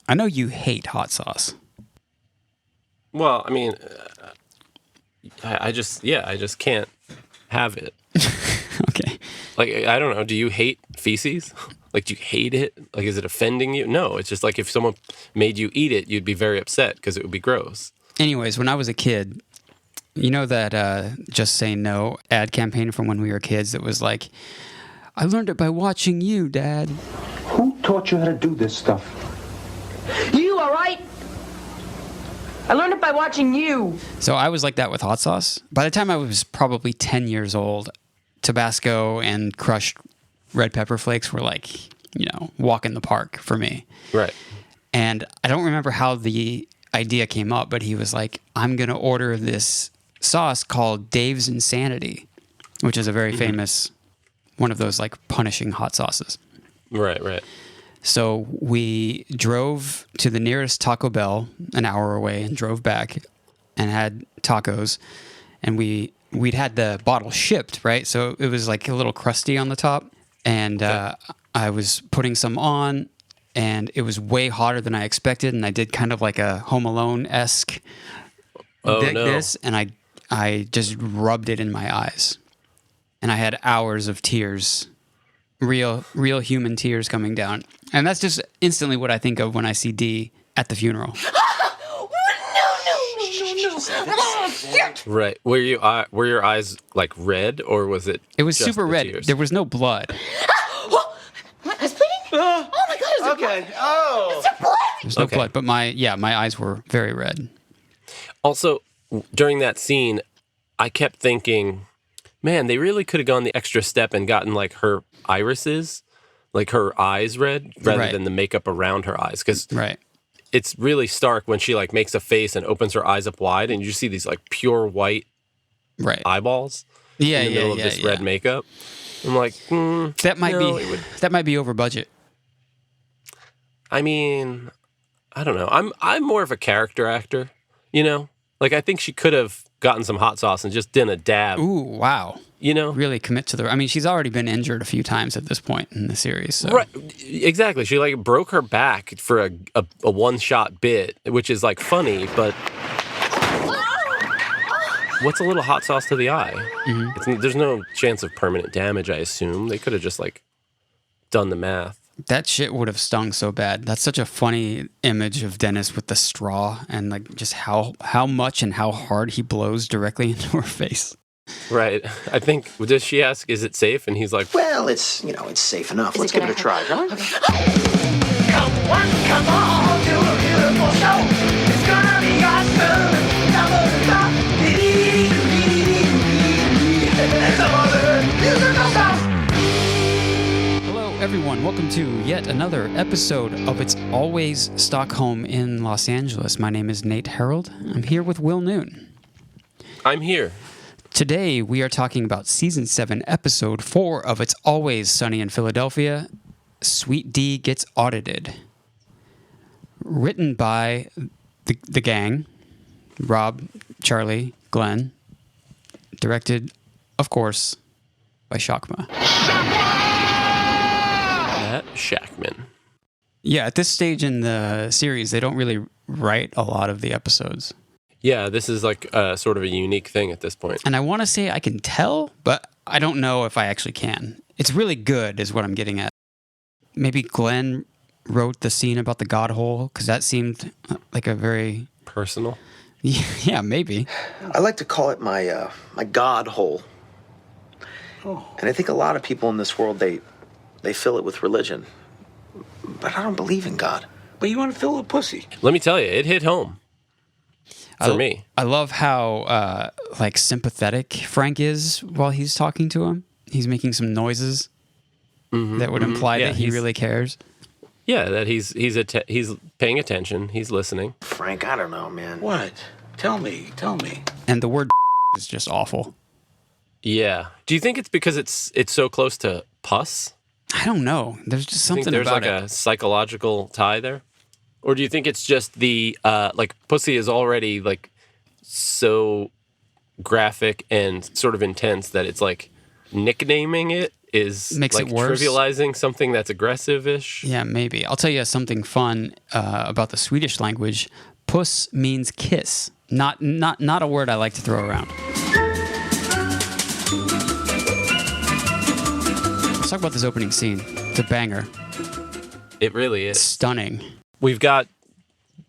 I know you hate hot sauce. Well, I mean, I just can't have it. Okay. Like, I don't know. Do you hate feces? Like, do you hate it? Like, is it offending you? No, it's just like if someone made you eat it, you'd be very upset because it would be gross. Anyways, when I was a kid, you know that Just Say No ad campaign from when we were kids that was like, I learned it by watching you, Dad. Who taught you how to do this stuff? You, all right? I learned it by watching you. So I was like that with hot sauce. By the time I was probably 10 years old, Tabasco and crushed red pepper flakes were like, walk in the park for me. Right. And I don't remember how the idea came up, but he was like, I'm going to order this sauce called Dave's Insanity, which is a very famous, one of those like punishing hot sauces. Right. So we drove to the nearest Taco Bell an hour away and drove back and had tacos. And we'd had the bottle shipped, right? So it was like a little crusty on the top. And I was putting some on, and it was way hotter than I expected. And I did kind of like a Home Alone-esque this, and I just rubbed it in my eyes. And I had hours of tears, real human tears coming down. And that's just instantly what I think of when I see Dee at the funeral. No. Right. Were your eyes like red, or was it? It was just super the red. tears? There was no blood. My eyes bleeding? Oh my God! Is there blood? Oh. Is there blood? There's no Okay. blood, but my eyes were very red. Also, during that scene, I kept thinking, man, they really could have gone the extra step and gotten like her irises, like her eyes red, rather Right. than the makeup around her eyes, because Right. it's really stark when she like makes a face and opens her eyes up wide, and you see these like pure white Right. eyeballs Yeah, in the middle of this red makeup. I'm like, That might no, be it would- that might be over budget. I mean, I don't know. I'm more of a character actor, Like I think she could have gotten some hot sauce and just done a dab, Ooh, wow. Really commit to I mean, she's already been injured a few times at this point in the series. So. Right, exactly. She like broke her back for a one-shot bit, which is like funny, but what's a little hot sauce to the eye? Mm-hmm. There's no chance of permanent damage, I assume. They could have just like done the math. That shit would have stung so bad. That's such a funny image of Dennis with the straw and like just how much and how hard he blows directly into her face. Right. I think, does she ask, is it safe? And he's like, Well, it's safe enough. Let's give it a try, huh? Come on, do a beautiful show. It's gonna be awesome. Hello, everyone. Welcome to yet another episode of It's Always Stockholm in Los Angeles. My name is Nate Harold. I'm here with Will Noon. I'm here. Today, we are talking about Season 7, Episode 4 of It's Always Sunny in Philadelphia, Sweet Dee Gets Audited. Written by the gang, Rob, Charlie, Glenn. Directed, of course, by Shakma. Matt Shackman. Yeah, at this stage in the series, they don't really write a lot of the episodes. Yeah, this is like sort of a unique thing at this point. And I want to say I can tell, but I don't know if I actually can. It's really good is what I'm getting at. Maybe Glenn wrote the scene about the God hole, because that seemed like a very... Personal? Yeah, maybe. I like to call it my God hole. And I think a lot of people in this world, they fill it with religion. But I don't believe in God. But you want to fill a pussy. Let me tell you, it hit home. For me. I love how sympathetic Frank is while he's talking to him. He's making some noises that would imply that he really cares. Yeah, that he's paying attention. He's listening. Frank, I don't know, man. What? Tell me. And the word is just awful. Yeah. Do you think it's because it's so close to pus? I don't know. There's just Do you something think there's about like it. a psychological tie there? Or do you think it's just the pussy is already like so graphic and sort of intense that it's like nicknaming it is Makes like it worse. trivializing something that's aggressive-ish. Yeah, maybe. I'll tell you something fun about the Swedish language. Puss means kiss. Not a word I like to throw around. Let's talk about this opening scene. It's a banger. It really is. Stunning. We've got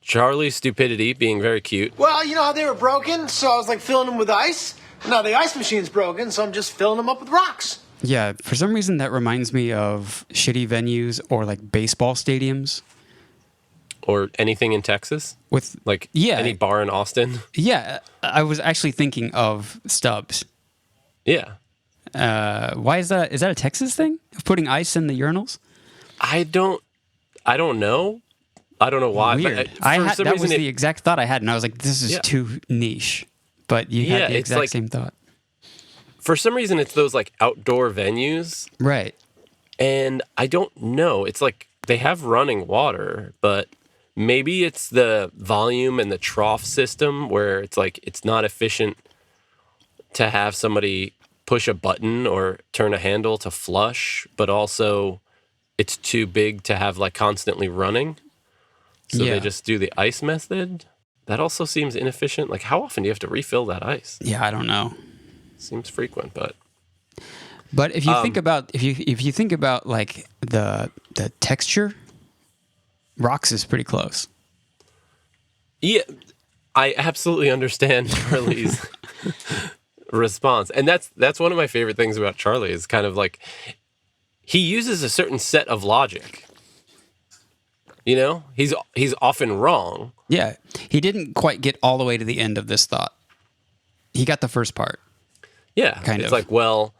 Charlie's stupidity being very cute. Well, you know how they were broken, so I was like filling them with ice. Now the ice machine's broken, so I'm just filling them up with rocks. Yeah, for some reason that reminds me of shitty venues or like baseball stadiums. Or anything in Texas. With Like yeah, any bar in Austin. Yeah, I was actually thinking of Stubbs. Yeah. Why is that? Is that a Texas thing? Of putting ice in the urinals? I don't know. I don't know why. Weird. But That was the exact thought I had, and I was like, "This is Yeah. too niche." But you had the it's exact like- same thought, For some reason, it's those like outdoor venues. right? And I don't know. It's like they have running water, but maybe it's the volume and the trough system where it's like it's not efficient to have somebody push a button or turn a handle to flush, but also it's too big to have like constantly running. So Yeah. they just do the ice method. That also seems inefficient. Like how often do you have to refill that ice? Yeah, I don't know. Seems frequent, but But if you think about if you think about like the texture, rocks is pretty close. yeah, I absolutely understand Charlie's response. And that's one of my favorite things about Charlie is kind of like he uses a certain set of logic. You know? He's often wrong. Yeah, he didn't quite get all the way to the end of this thought. He got the first part. Yeah. Kind it's of. like, well,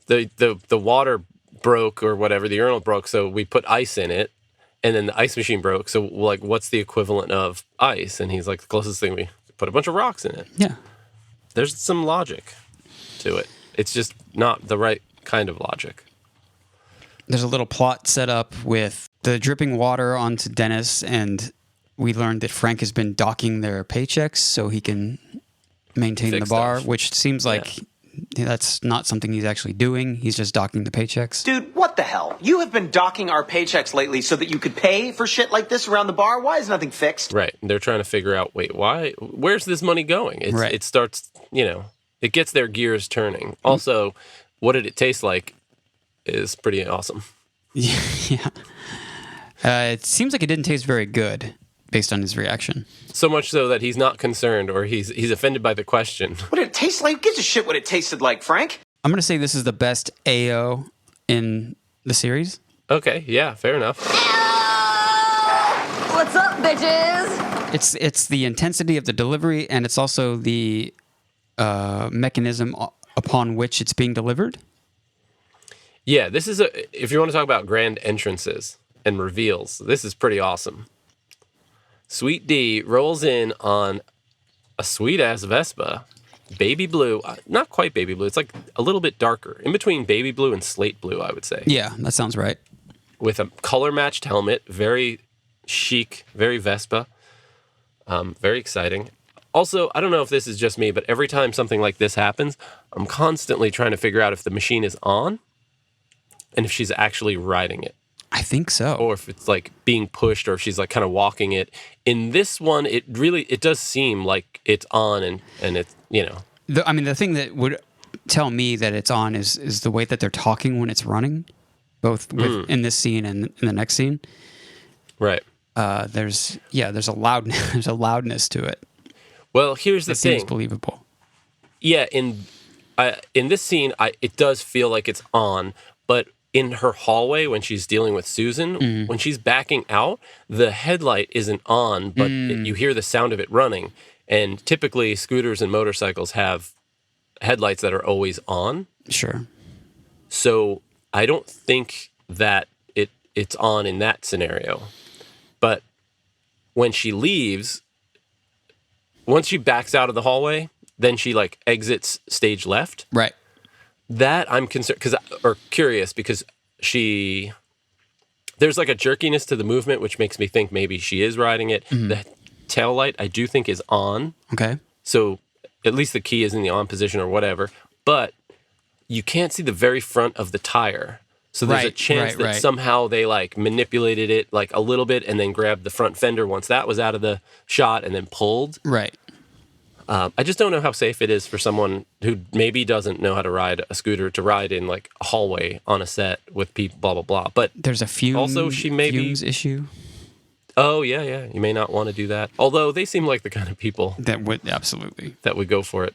the water broke or whatever, the urinal broke, so we put ice in it, and then the ice machine broke. So like what's the equivalent of ice? And he's like, the closest thing, we put a bunch of rocks in it. Yeah. There's some logic to it. It's just not the right kind of logic. There's a little plot set up with the dripping water onto Dennis, and we learned that Frank has been docking their paychecks so he can maintain Fix the bar, stuff. which seems like that's not something he's actually doing. He's just docking the paychecks. Dude, what the hell? You have been docking our paychecks lately so that you could pay for shit like this around the bar? Why is nothing fixed? Right. They're trying to figure out, wait, where's this money going? Right. It starts, it gets their gears turning. Also, what did it taste like is pretty awesome. Yeah. It seems like it didn't taste very good based on his reaction. So much so that he's not concerned or he's offended by the question. What did it taste like? Who gives a shit what it tasted like, Frank? I'm going to say this is the best AO in the series. Okay, yeah, fair enough. What's up, bitches? It's the intensity of the delivery, and it's also the mechanism upon which it's being delivered. Yeah, this is if you want to talk about grand entrances and reveals, this is pretty awesome. Sweet D rolls in on a sweet-ass Vespa, baby blue, not quite baby blue, it's like a little bit darker, in between baby blue and slate blue, I would say. Yeah, that sounds right. With a color-matched helmet, very chic, very Vespa, very exciting. Also, I don't know if this is just me, but every time something like this happens, I'm constantly trying to figure out if the machine is on and if she's actually riding it. I think so. Or if it's like being pushed or if she's like kind of walking it. In this one, it does seem like it's on and it's, The thing that would tell me that it's on is the way that they're talking when it's running, both in this scene and in the next scene. Right. There's a loudness to it. Well, here's the That seems thing. believable. Yeah, in this scene, it does feel like it's on, but in her hallway when she's dealing with Susan, when she's backing out, the headlight isn't on, but you hear the sound of it running. And typically, scooters and motorcycles have headlights that are always on. Sure. So I don't think that it's on in that scenario. But when she leaves, once she backs out of the hallway, then she like exits stage left. Right. That I'm concerned curious because there's like a jerkiness to the movement, which makes me think maybe she is riding it. The tail light I do think is on. Okay. So at least the key is in the on position or whatever. But you can't see the very front of the tire. So there's a chance that somehow they like manipulated it like a little bit and then grabbed the front fender once that was out of the shot and then pulled. Right. I just don't know how safe it is for someone who maybe doesn't know how to ride a scooter to ride in like a hallway on a set with people, blah, blah, blah. But there's a fumes issue. Oh, yeah. You may not want to do that. Although they seem like the kind of people that would absolutely go for it.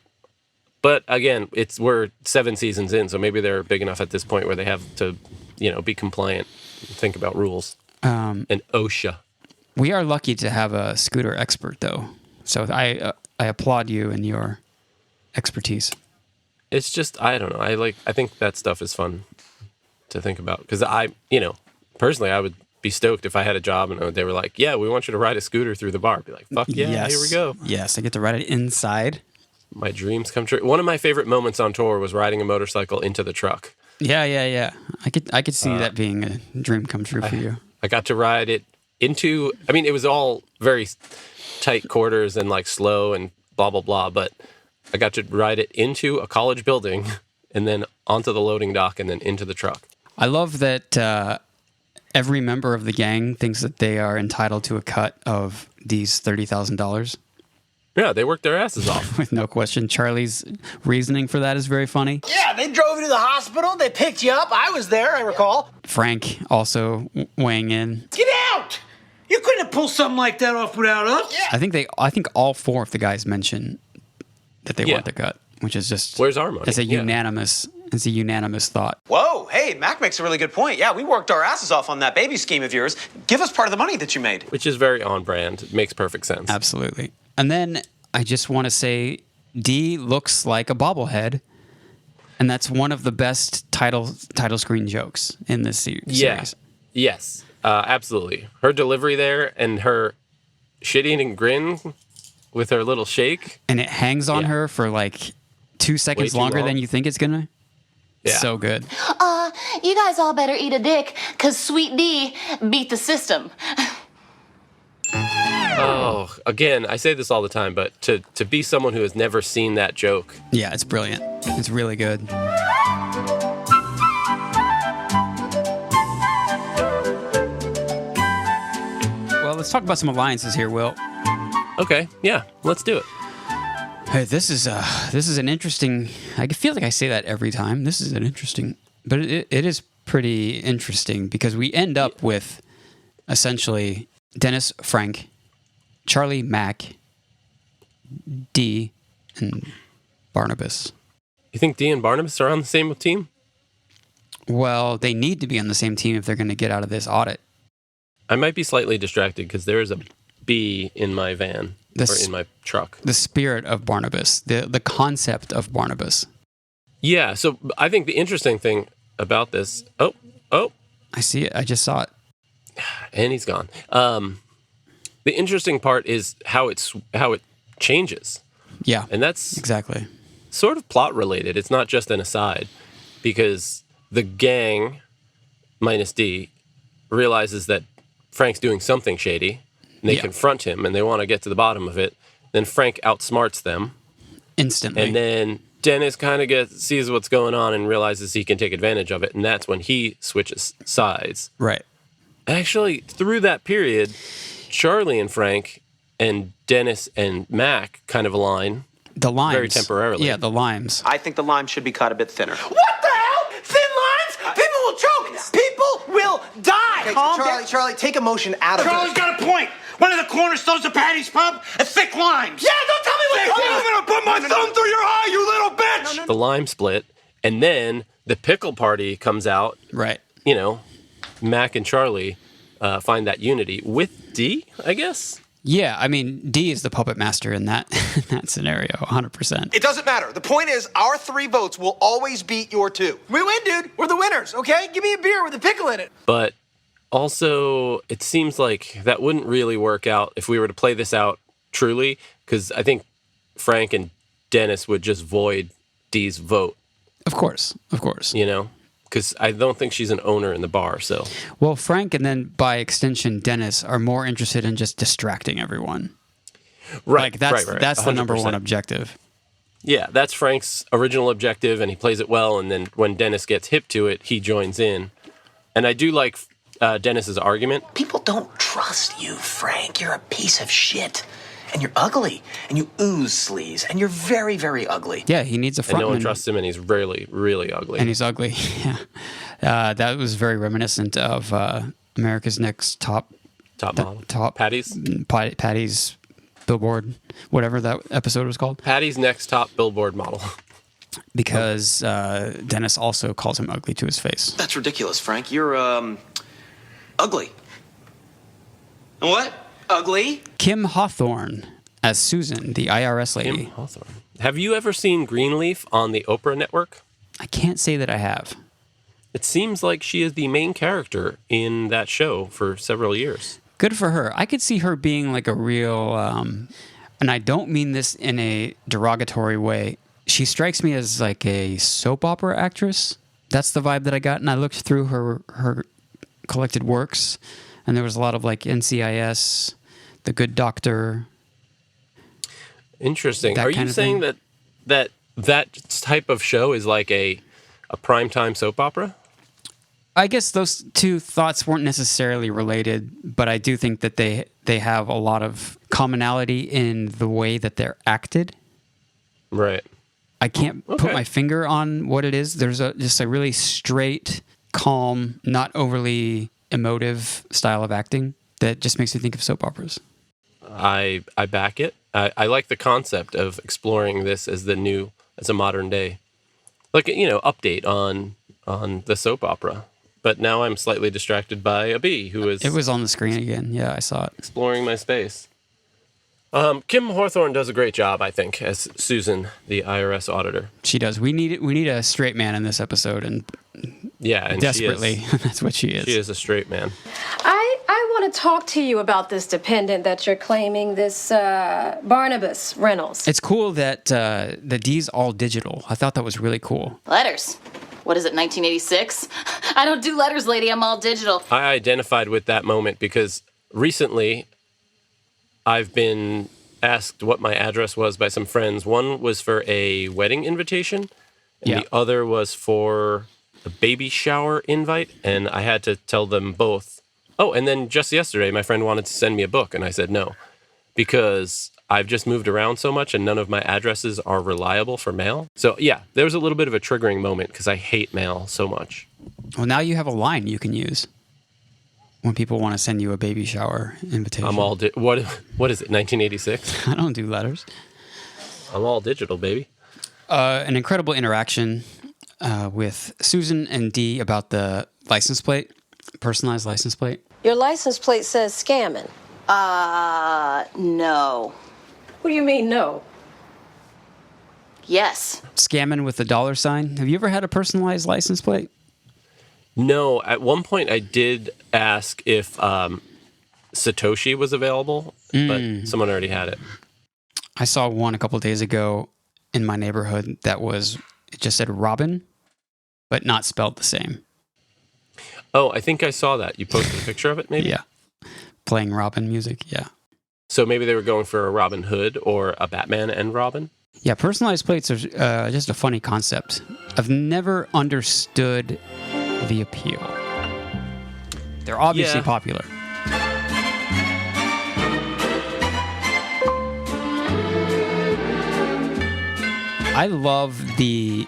But again, we're 7 seasons in, so maybe they're big enough at this point where they have to, be compliant, and think about rules. And OSHA. We are lucky to have a scooter expert, though. So I applaud you and your expertise. It's just, I don't know. I think that stuff is fun to think about because personally, I would be stoked if I had a job and they were like, "Yeah, we want you to ride a scooter through the bar." I'd be like, "Fuck yeah, yes. Here we go." Yes, I get to ride it inside. My dreams come true. One of my favorite moments on tour was riding a motorcycle into the truck. Yeah. I could see that being a dream come true for you. I got to ride it into. I mean, it was all very tight quarters and like slow and blah blah blah, but I got to ride it into a college building and then onto the loading dock and then into the truck. I love that every member of the gang thinks that they are entitled to a cut of these $30,000. Yeah, they worked their asses off. With no question. Charlie's reasoning for that is very funny. Yeah, they drove you to the hospital. They picked you up. I was there, I recall. Frank also weighing in. Get out! You couldn't have pulled something like that off without us. Yeah. I think all 4 of the guys mention that they want the cut, which is just... Where's our money? It's a unanimous thought. Whoa, hey, Mac makes a really good point. Yeah, we worked our asses off on that baby scheme of yours. Give us part of the money that you made. Which is very on brand. It makes perfect sense. Absolutely. And then I just want to say Dee looks like a bobblehead, and that's one of the best title screen jokes in this series. Yes, absolutely. Her delivery there and her shit-eating grin with her little shake. And it hangs on her for like 2 seconds longer than you think it's going to. Yeah. So good. You guys all better eat a dick, because Sweet D beat the system. Oh, again, I say this all the time, but to be someone who has never seen that joke. Yeah, it's brilliant. It's really good. Well, let's talk about some alliances here, Will. Okay, yeah, let's do it. Hey, this is an interesting... I feel like I say that every time. This is an interesting... But it is pretty interesting because we end up with essentially Dennis, Frank, Charlie, Mac, Dee, and Barnabas. You think Dee and Barnabas are on the same team? Well, they need to be on the same team if they're going to get out of this audit. I might be slightly distracted because there is a bee in my van or in my truck. The spirit of Barnabas, the concept of Barnabas. Yeah, so I think the interesting thing about this... Oh. I see it. I just saw it. And he's gone. The interesting part is how it changes. Yeah. And that's exactly sort of plot related. It's not just an aside because the gang minus Dee realizes that Frank's doing something shady and they confront him and they want to get to the bottom of it. Then Frank outsmarts them instantly. And then Dennis kind of sees what's going on and realizes he can take advantage of it. And that's when he switches sides. Right. Actually, through that period, Charlie and Frank and Dennis and Mac kind of align. The limes. Very temporarily. Yeah, the limes. I think the lime should be cut a bit thinner. What the hell? Thin lines? People will choke. People will die. Okay, so Charlie, take emotion out of it. Charlie's got a point. One of the cornerstones of Patty's Pub are thick limes. Yeah, don't tell me what to do. I'm going to put my thumb through your eye, you little bitch. The lime split. And then the pickle party comes out. Right. Mac and Charlie find that unity with Dee, I guess. Yeah, I mean, Dee is the puppet master in that scenario, 100%. It doesn't matter. The point is, our 3 votes will always beat your 2. We win, dude. We're the winners, okay? Give me a beer with a pickle in it. But also, it seems like that wouldn't really work out if we were to play this out truly, because I think Frank and Dennis would just void Dee's vote. Of course. Because I don't think she's an owner in the bar, so... Well, Frank and then, by extension, Dennis are more interested in just distracting everyone. Right, that's the number 1 objective. Yeah, that's Frank's original objective, and he plays it well. And then when Dennis gets hip to it, he joins in. And I do like Dennis's argument. People don't trust you, Frank. You're a piece of shit. And you're ugly. And you ooze sleaze. And you're very, very ugly. Yeah, he needs a frontman. And no one trusts him, and he's really, really ugly. And he's ugly. Yeah, that was very reminiscent of America's Next Top model. Patty's Billboard, whatever that episode was called. Patty's Next Top Billboard model. Because Dennis also calls him ugly to his face. That's ridiculous, Frank. You're, ugly. And what? Ugly? Kim Hawthorne as Susan, the IRS lady. Kim Hawthorne. Have you ever seen Greenleaf on the Oprah Network? I can't say that I have. It seems like she is the main character in that show for several years. Good for her. I could see her being like a real, and I don't mean this in a derogatory way. She strikes me as like a soap opera actress. That's the vibe that I got. And I looked through her collected works, and there was a lot of like NCIS, The Good Doctor. Interesting. Are you saying that type of show is like a primetime soap opera? I guess those two thoughts weren't necessarily related, but I do think that they have a lot of commonality in the way that they're acted. Right. I can't put my finger on what it is. There's just a really straight, calm, not overly emotive style of acting that just makes me think of soap operas. I back it. I like the concept of exploring this as a modern day, like, update on the soap opera. But now I'm slightly distracted by a bee who is... It was on the screen again. Yeah, I saw it. Exploring my space. Kim Hawthorne does a great job, I think, as Susan, the IRS auditor. She does. We need a straight man in this episode, and desperately, that's what she is. She is a straight man. I want to talk to you about this dependent that you're claiming, this Barnabas Reynolds. It's cool that the D's all digital. I thought that was really cool. Letters. What is it, 1986? I don't do letters, lady. I'm all digital. I identified with that moment because recently I've been asked what my address was by some friends. One was for a wedding invitation, and the other was for a baby shower invite, and I had to tell them both. Oh, and then just yesterday, my friend wanted to send me a book, and I said no, because I've just moved around so much, and none of my addresses are reliable for mail. So, yeah, there was a little bit of a triggering moment, because I hate mail so much. Well, now you have a line you can use when people want to send you a baby shower invitation. I'm all... What is it, 1986? I don't do letters. I'm all digital, baby. An incredible interaction with Susan and Dee about the license plate, personalized license plate. Your license plate says scamming. No. What do you mean, no? Yes. Scamming with the $sign. Have you ever had a personalized license plate? No. At one point, I did ask if Satoshi was available, but someone already had it. I saw one a couple days ago in my neighborhood that it just said Robin, but not spelled the same. Oh, I think I saw that. You posted a picture of it, maybe? Yeah. Playing Robin music, yeah. So maybe they were going for a Robin Hood or a Batman and Robin? Yeah, personalized plates are just a funny concept. I've never understood the appeal. They're obviously popular. I love the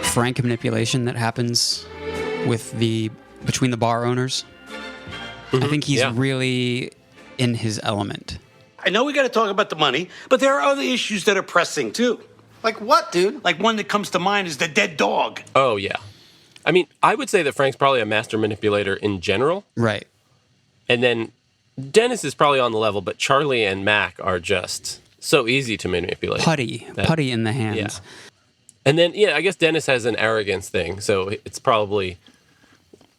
frank manipulation that happens between the bar owners. Mm-hmm. I think he's really in his element. I know we got to talk about the money, but there are other issues that are pressing too. Like what, dude? Like one that comes to mind is the dead dog. Oh, yeah. I mean, I would say that Frank's probably a master manipulator in general. Right. And then Dennis is probably on the level, but Charlie and Mac are just so easy to manipulate. Putty in the hands. Yeah. And then, I guess Dennis has an arrogance thing, so it's probably,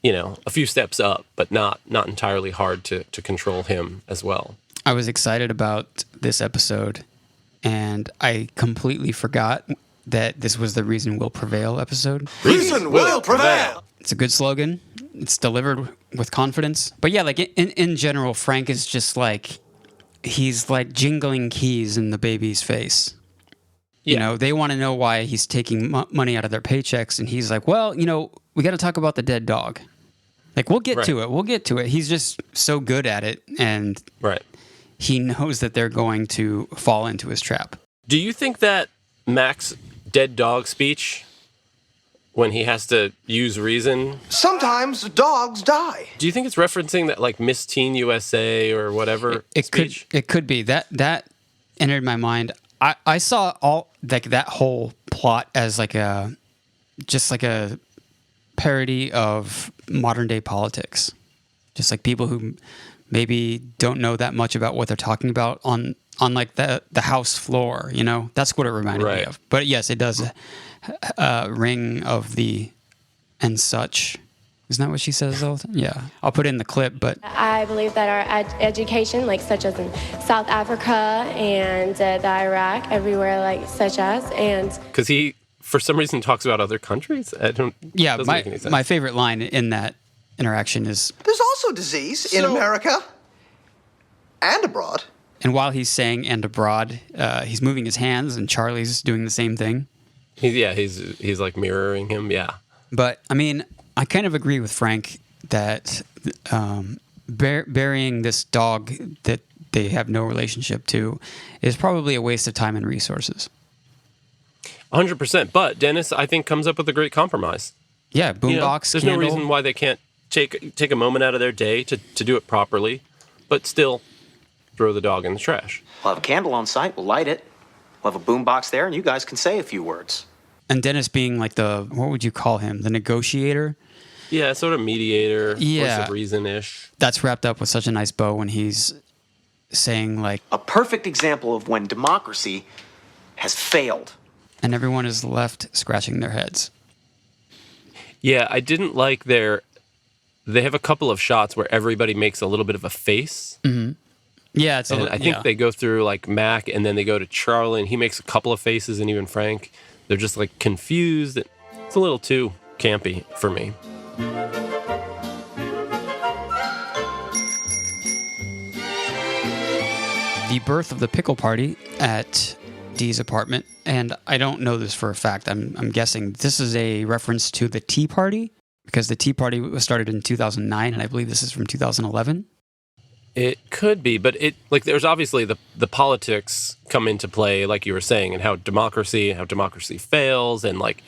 a few steps up, but not entirely hard to control him as well. I was excited about this episode, and I completely forgot that this was the Reason Will Prevail episode. Reason will prevail! It's a good slogan. It's delivered with confidence. But yeah, like in general, Frank is just like, he's like jingling keys in the baby's face. You know, they want to know why he's taking money out of their paychecks, and he's like, well, you know, we got to talk about the dead dog. Like, we'll get to it. We'll get to it. He's just so good at it, and he knows that they're going to fall into his trap. Do you think that Mac's dead dog speech, when he has to use reason, sometimes dogs die? Do you think it's referencing that, like, Miss Teen USA or whatever speech? It could be. That entered my mind. I saw all like that whole plot as like a parody of modern day politics. Just like people who maybe don't know that much about what they're talking about on like the House floor, you know? That's what it reminded me of. But yes, it does ring of the and such. Isn't that what she says all the time? Yeah. I'll put it in the clip, but... I believe that our education, like such as in South Africa and the Iraq, everywhere like such as, and... Because he, for some reason, talks about other countries? Yeah, my favorite line in that interaction is... There's also disease in America and abroad. And while he's saying and abroad, he's moving his hands, and Charlie's doing the same thing. He's like mirroring him, But, I mean... I kind of agree with Frank that burying this dog that they have no relationship to is probably a waste of time and resources. 100%. But Dennis, I think, comes up with a great compromise. Yeah, boombox. There's no reason why they can't take a moment out of their day to do it properly, but still throw the dog in the trash. We'll have a candle on site. We'll light it. We'll have a boombox there, and you guys can say a few words. And Dennis being like what would you call him? The negotiator? Yeah, sort of mediator, yeah. Voice of reason-ish. That's wrapped up with such a nice bow when he's saying like... A perfect example of when democracy has failed. And everyone is left scratching their heads. Yeah, I didn't like they have a couple of shots where everybody makes a little bit of a face. Mm-hmm. Yeah, I think they go through like Mac, and then they go to Charlie, and he makes a couple of faces, and even Frank. They're just like confused. It's a little too campy for me. The birth of the pickle party at Dee's apartment, and I don't know this for a fact. I'm guessing this is a reference to the Tea Party, because the Tea Party was started in 2009, and I believe this is from 2011. It could be, but there's obviously the politics come into play, like you were saying, and how democracy fails, and like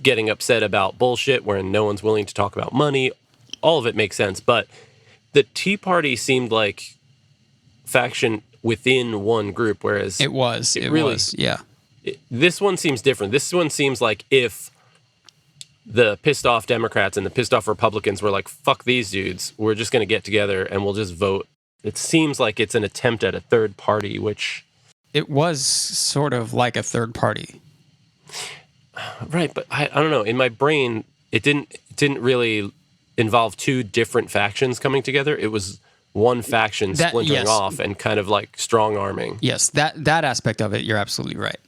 getting upset about bullshit where no one's willing to talk about money. All of it makes sense, but the Tea Party seemed like faction within one group, whereas it was, yeah. This one seems different. This one seems like if the pissed off Democrats and the pissed off Republicans were like, fuck these dudes, we're just going to get together and we'll just vote. It seems like it's an attempt at a third party, which... It was sort of like a third party. Right, but I don't know. In my brain, it didn't really involve two different factions coming together. It was one faction splintering off and kind of like strong-arming. Yes, that aspect of it, you're absolutely right.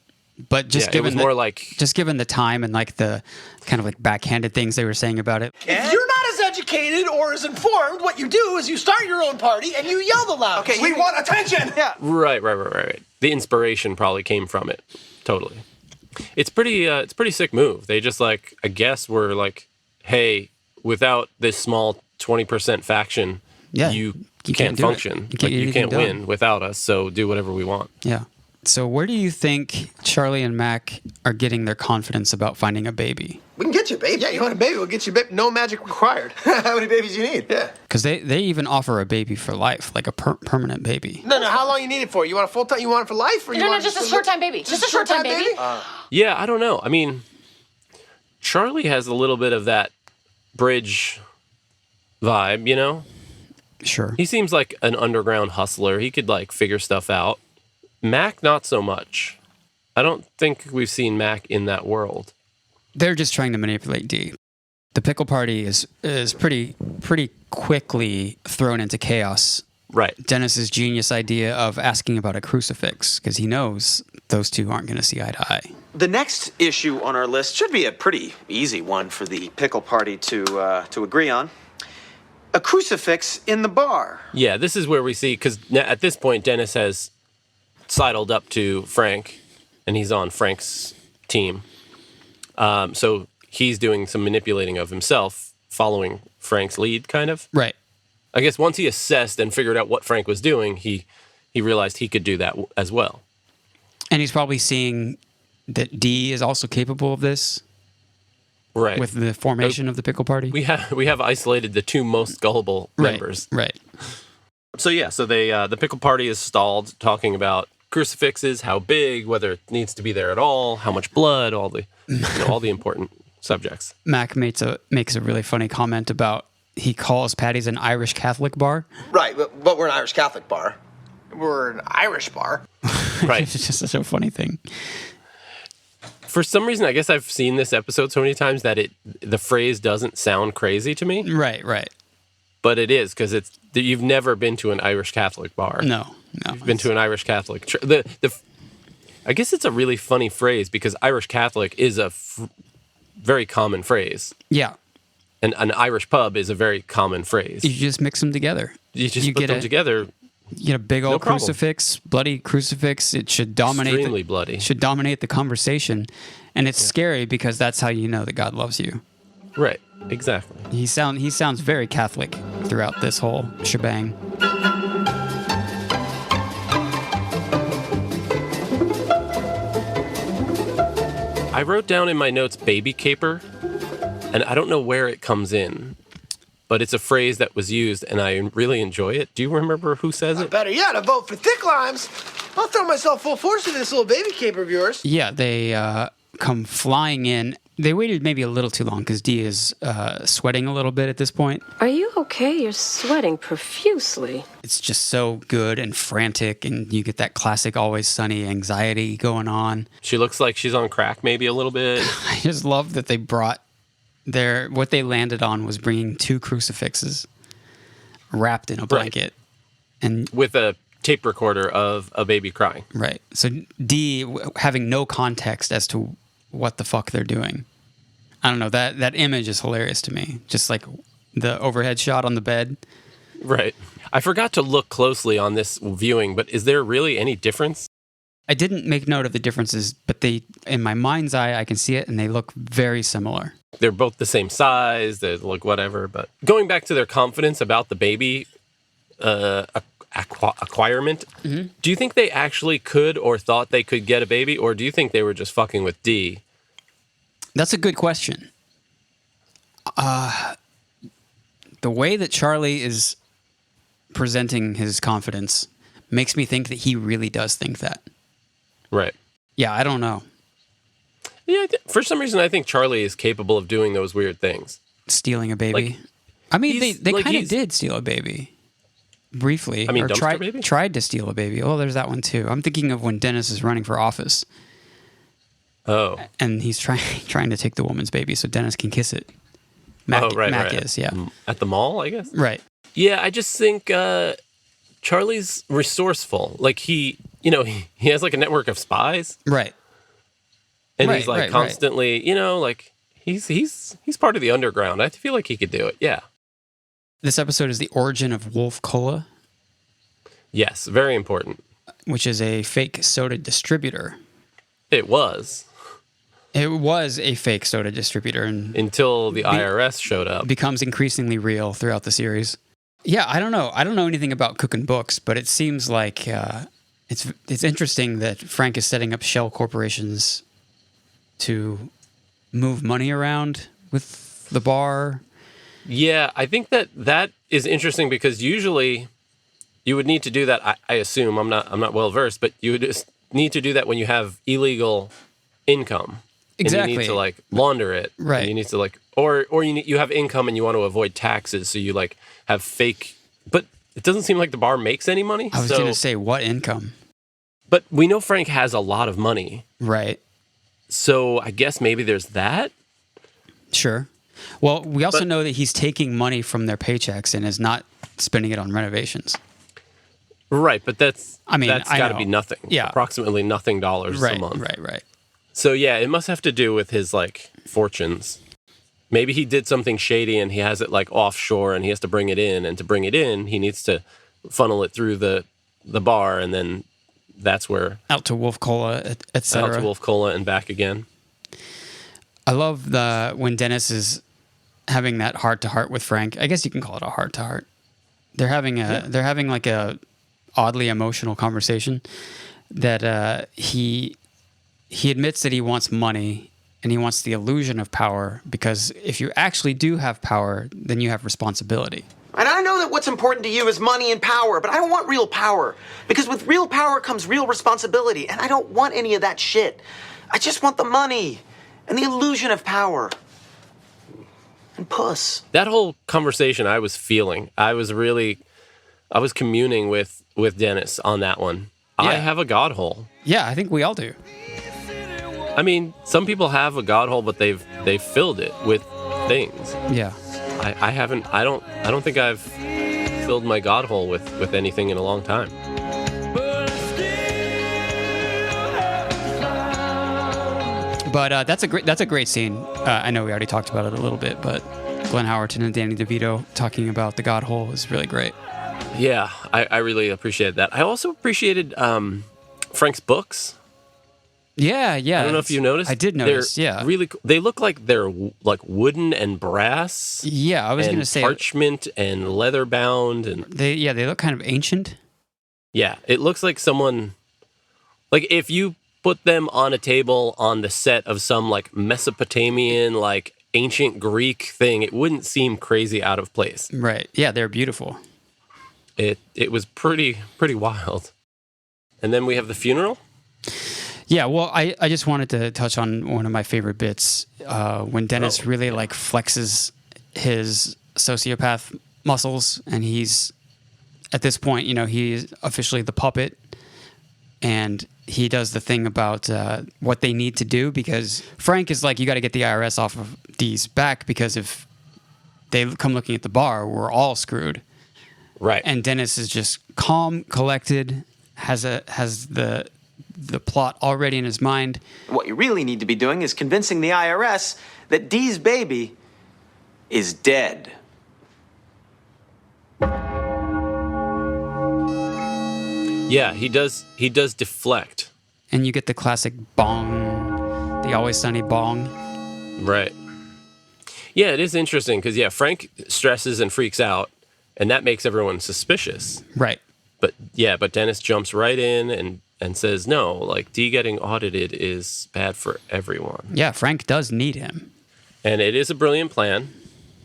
But just given the time and like the kind of like backhanded things they were saying about it. If you're not as educated or as informed, what you do is you start your own party and you yell the loudest. Okay, we want attention. Yeah. Right. The inspiration probably came from it. Totally. It's pretty sick move. They just like, I guess were like, hey, without this small 20% faction, you can't function. You can't win without us. So do whatever we want. Yeah. So where do you think Charlie and Mac are getting their confidence about finding a baby? We can get you a baby. Yeah, you want a baby? We'll get you a baby. No magic required. How many babies do you need? Yeah. Because they even offer a baby for life, like a permanent baby. No. How long you need it for? You want a full time? You want it for life? Or No, just a short time baby. Just a short time baby. Yeah, I don't know. I mean, Charlie has a little bit of that bridge vibe, you know? Sure. He seems like an underground hustler. He could like figure stuff out. Mac, not so much. I don't think we've seen Mac in that world. They're just trying to manipulate Dee. The pickle party is pretty quickly thrown into chaos. Right. Dennis's genius idea of asking about a crucifix, because he knows those two aren't going to see eye to eye. The next issue on our list should be a pretty easy one for the pickle party to agree on. A crucifix in the bar. Yeah, this is where we see, because at this point, Dennis has sidled up to Frank and he's on Frank's team. So he's doing some manipulating of himself, following Frank's lead, kind of. Right. I guess once he assessed and figured out what Frank was doing, he realized he could do that as well. And he's probably seeing that D is also capable of this. Right. With the formation of the Pickle Party. We have isolated the two most gullible members. Right. So the Pickle Party is stalled, talking about crucifixes, how big, whether it needs to be there at all, how much blood, all the all the important subjects. Mac makes a really funny comment about he calls Patty's an Irish Catholic bar. Right, but we're an Irish Catholic bar. We're an Irish bar. Right. It's just such a funny thing. For some reason, I guess I've seen this episode so many times that the phrase doesn't sound crazy to me. Right. But it is, because you've never been to an Irish Catholic bar. No. You've been to an Irish Catholic. I guess it's a really funny phrase because Irish Catholic is a very common phrase. Yeah. And an Irish pub is a very common phrase. You just mix them together. You put them together. You get a big old crucifix, bloody crucifix. It should dominate. Extremely bloody. Should dominate the conversation, and it's scary because that's how you know that God loves you. Right. Exactly. He sounds very Catholic throughout this whole shebang. I wrote down in my notes "baby caper," and I don't know where it comes in. But it's a phrase that was used, and I really enjoy it. Do you remember who says it? Better yet, I vote for thick limes. I'll throw myself full force into this little baby caper of yours. Yeah, they come flying in. They waited maybe a little too long because Dee is sweating a little bit at this point. Are you okay? You're sweating profusely. It's just so good and frantic, and you get that classic Always Sunny anxiety going on. She looks like she's on crack maybe a little bit. I just love that they brought what they landed on was bringing 2 crucifixes wrapped in a blanket. And with a tape recorder of a baby crying. Right. So Dee having no context as to what the fuck they're doing. I don't know, that image is hilarious to me. Just like the overhead shot on the bed. Right. I forgot to look closely on this viewing, but is there really any difference? I didn't make note of the differences, but they, in my mind's eye, I can see it, and they look very similar. They're both the same size, they look whatever, but going back to their confidence about the baby acquirement, do you think they actually could or thought they could get a baby, or do you think they were just fucking with Dee? That's a good question. The way that Charlie is presenting his confidence makes me think that he really does think that. Right. Yeah, I don't know. Yeah, for some reason, I think Charlie is capable of doing those weird things. Stealing a baby. I mean, they kind of did steal a baby. Briefly. I mean, or dumpster baby? tried to steal a baby. Oh, there's that one too. I'm thinking of when Dennis is running for office. Oh. And he's trying to take the woman's baby so Dennis can kiss it. Mac is, yeah. At the mall, I guess? Right. Yeah, I just think Charlie's resourceful. Like he has like a network of spies. Right. And he's like constantly, like he's part of the underground. I feel like he could do it. Yeah. This episode is the origin of Wolf Cola. Yes, very important. Which is a fake soda distributor. It was. It was a fake soda distributor until the IRS showed up. Becomes increasingly real throughout the series. Yeah, I don't know. I don't know anything about cooking books, but it seems like it's interesting that Frank is setting up shell corporations to move money around with the bar. Yeah, I think that is interesting because usually you would need to do that. I assume I'm not well versed, but you would just need to do that when you have illegal income. Exactly. And you need to like launder it. Right. And you need to like, or you have income and you want to avoid taxes, so you like have fake. But it doesn't seem like the bar makes any money. I was going to say, what income? But we know Frank has a lot of money. Right. So I guess maybe there's that. Sure. Well, we also know that he's taking money from their paychecks and is not spending it on renovations. Right, but that's got to know. be nothing. Yeah. Approximately nothing dollars a month. Right. So yeah, it must have to do with his like fortunes. Maybe he did something shady and he has it like offshore and he has to bring it in, and to bring it in, he needs to funnel it through the bar and then that's where Out to Wolf Cola, etc. out to Wolf Cola and back again. I love when Dennis is having that heart-to-heart with Frank. I guess you can call it a heart-to-heart. They're having like a oddly emotional conversation that he admits that he wants money and he wants the illusion of power, because if you actually do have power, then you have responsibility. And I know that what's important to you is money and power, but I don't want real power. Because with real power comes real responsibility, and I don't want any of that shit. I just want the money and the illusion of power. And puss. That whole conversation I was feeling. I was communing with Dennis on that one. Yeah. I have a god hole. Yeah, I think we all do. I mean, some people have a god hole, but they've filled it with things. Yeah. I haven't. I don't think I've filled my god hole with anything in a long time. But that's a great scene. I know we already talked about it a little bit, but Glenn Howerton and Danny DeVito talking about the God Hole is really great. Yeah, I really appreciated that. I also appreciated Frank's books. Yeah. I don't know if you noticed. I did notice. They're really. They look like they're like wooden and brass. Yeah, I was going to say parchment and leather bound, and they look kind of ancient. Yeah, it looks like someone, like if you put them on a table on the set of some like Mesopotamian, like ancient Greek thing, it wouldn't seem crazy out of place. Right. Yeah, they're beautiful. It was pretty wild. And then we have the funeral. Yeah, well, I just wanted to touch on one of my favorite bits when Dennis really like flexes his sociopath muscles, and he's at this point, he's officially the puppet, and he does the thing about what they need to do, because Frank is like, you got to get the IRS off of Dee's back, because if they come looking at the bar, we're all screwed. Right. And Dennis is just calm, collected, has the plot already in his mind. What you really need to be doing is convincing the IRS that Dee's baby is dead. Yeah, he does deflect. And you get the classic bong, the Always Sunny bong. Right. Yeah, it is interesting because, Frank stresses and freaks out, and that makes everyone suspicious. Right. But Dennis jumps right in and says, no, like, Dee getting audited is bad for everyone. Yeah, Frank does need him. And it is a brilliant plan.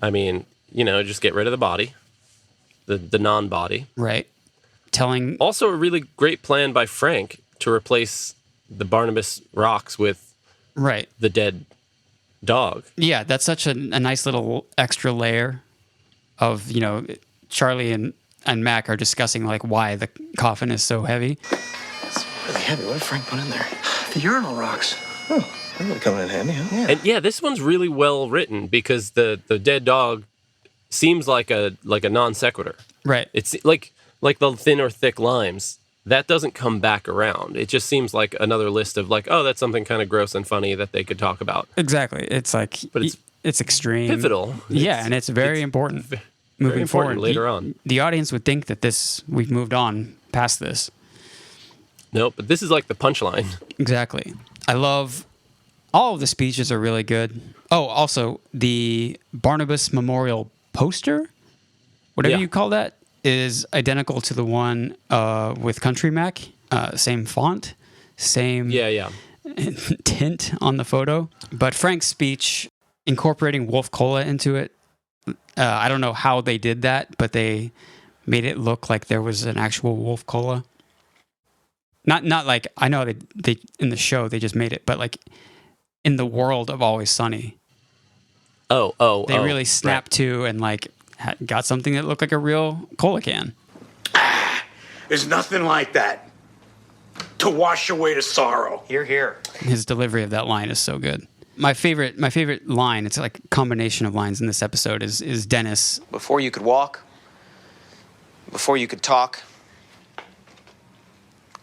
I mean, just get rid of the body, the non-body. Right. Also a really great plan by Frank to replace the Barnabas rocks with the dead dog. Yeah, that's such a nice little extra layer of, Charlie and Mac are discussing like why the coffin is so heavy. It's really heavy. What did Frank put in there? The urinal rocks. Oh, that would come in handy, huh? Yeah. And this one's really well written because the dead dog seems like a non sequitur. Right. It's like the thin or thick limes. That doesn't come back around. It just seems like another list of like, oh, that's something kind of gross and funny that they could talk about. Exactly. It's like, but it's extreme. Pivotal. And it's very important. Moving forward later on. The audience would think that we've moved on past this. Nope, but this is like the punchline. Exactly. I love all of the speeches are really good. Oh, also the Barnabas Memorial poster, whatever you call that, is identical to the one with Country Mac. Same font, same tint on the photo. But Frank's speech, incorporating Wolf Cola into it, I don't know how they did that, but they made it look like there was an actual Wolf Cola. Not like, I know they in the show they just made it, but like in the world of Always Sunny. They really snapped to and like got something that looked like a real cola can. There's nothing like that to wash away the sorrow. Hear, hear. His delivery of that line is so good. My favorite line, it's like a combination of lines in this episode, is Dennis. Before you could walk, before you could talk,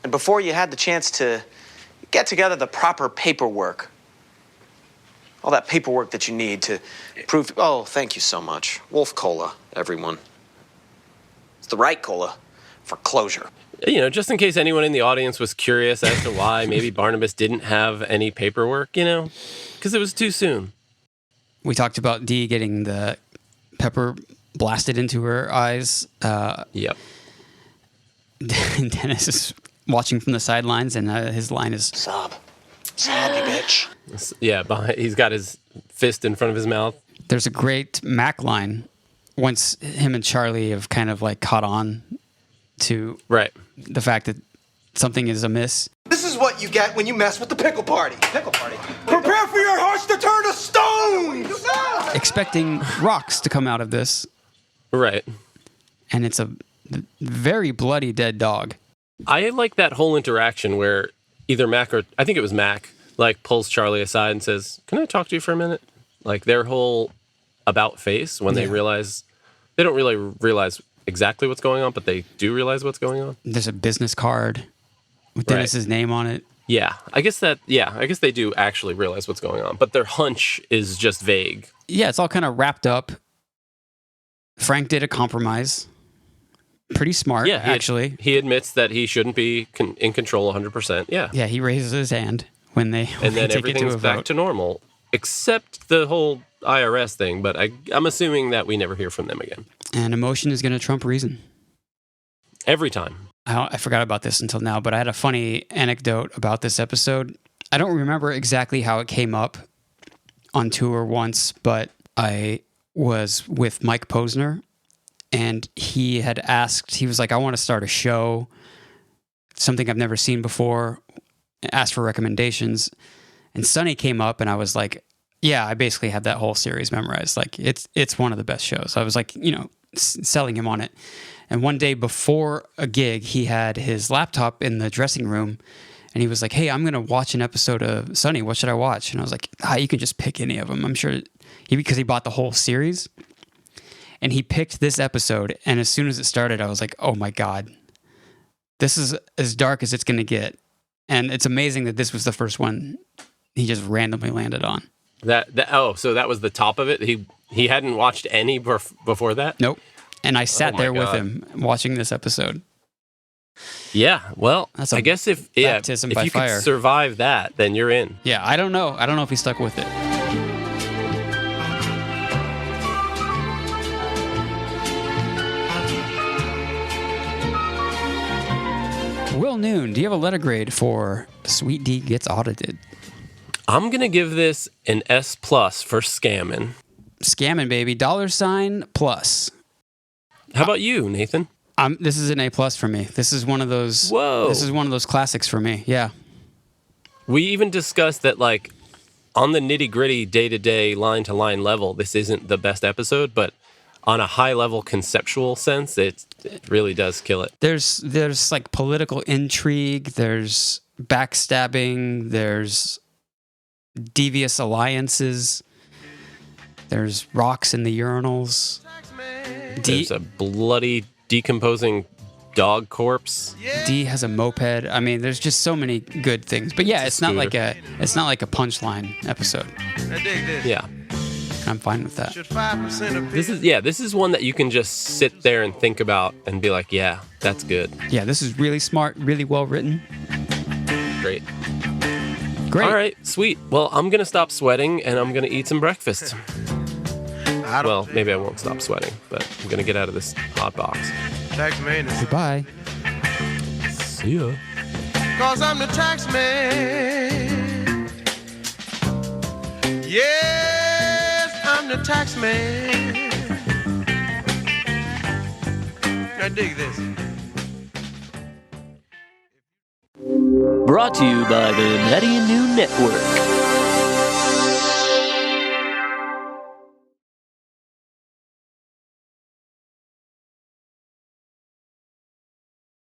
and before you had the chance to get together the proper paperwork. All that paperwork that you need to prove... Oh, thank you so much. Wolf Cola, everyone. It's the right cola for closure. just in case anyone in the audience was curious as to why maybe Barnabas didn't have any paperwork, because it was too soon. We talked about Dee getting the pepper blasted into her eyes. Yep. Dennis is watching from the sidelines, and his line is Sob, you bitch. Yeah, he's got his fist in front of his mouth. There's a great Mac line once him and Charlie have kind of like caught on to the fact that something is amiss. This is what you get when you mess with the pickle party. Pickle party. Prepare for your hearts to turn to stones! Expecting rocks to come out of this. Right. And it's a very bloody dead dog. I like that whole interaction where either Mac or, I think it was Mac, like pulls Charlie aside and says, "Can I talk to you for a minute?" Like their whole about face when they realize, they don't really realize exactly what's going on, but they do realize what's going on. There's a business card with Dennis's name on it. Yeah, I guess they do actually realize what's going on, but their hunch is just vague. Yeah, it's all kind of wrapped up. Frank did a compromise. Pretty smart, actually. He admits that he shouldn't be in control 100%. Yeah. Yeah, he raises his hand when they and then take everything's it to a back vote. to normal, except the whole IRS thing. But I'm assuming that we never hear from them again. And emotion is going to trump reason. Every time. I forgot about this until now, but I had a funny anecdote about this episode. I don't remember exactly how it came up on tour once, but I was with Mike Posner, and he had asked, he was like, "I want to start a show, something I've never seen before," asked for recommendations. And Sonny came up, and I was like, "Yeah, I basically have that whole series memorized. Like, it's one of the best shows." I was like, selling him on it. And one day before a gig, he had his laptop in the dressing room, and he was like, "Hey, I'm going to watch an episode of Sonny. What should I watch?" And I was like, "You can just pick any of them." I'm sure because he bought the whole series. And he picked this episode, and as soon as it started, I was like, "Oh my God, this is as dark as it's going to get." And it's amazing that this was the first one he just randomly landed on. So that was the top of it? He hadn't watched any before that? Nope. And I sat there with God. him watching this episode. Yeah, well, That's a I guess if baptism by you fire. could survive that, then you're in. Yeah, I don't know. I don't know if he stuck with it. Will Noon, do you have a letter grade for Sweet D Gets Audited? I'm going to give this an S+ for scamming. Scamming, baby. $+ How about you, Nathan? This is an A+ for me. This is one of those. Whoa. This is one of those classics for me. Yeah. We even discussed that, like, on the nitty-gritty, day-to-day, line-to-line level, this isn't the best episode, but on a high-level conceptual sense, it really does kill it. There's like political intrigue. There's backstabbing. There's devious alliances. There's rocks in the urinals. There's a bloody, decomposing dog corpse. D has a moped. I mean, there's just so many good things. But yeah, it's not like a punchline episode. I dig this. Yeah. I'm fine with that. Should 5% of This is one that you can just sit there and think about and be like, yeah, that's good. Yeah, this is really smart, really well written. Great. Great. All right, sweet. Well, I'm going to stop sweating and I'm going to eat some breakfast. Well, maybe I won't stop sweating, but I'm going to get out of this hot box. tax man. Goodbye. See ya. Cause I'm the tax man. Yes, I'm the tax man. I dig this. Brought to you by the Natty and Noon Network.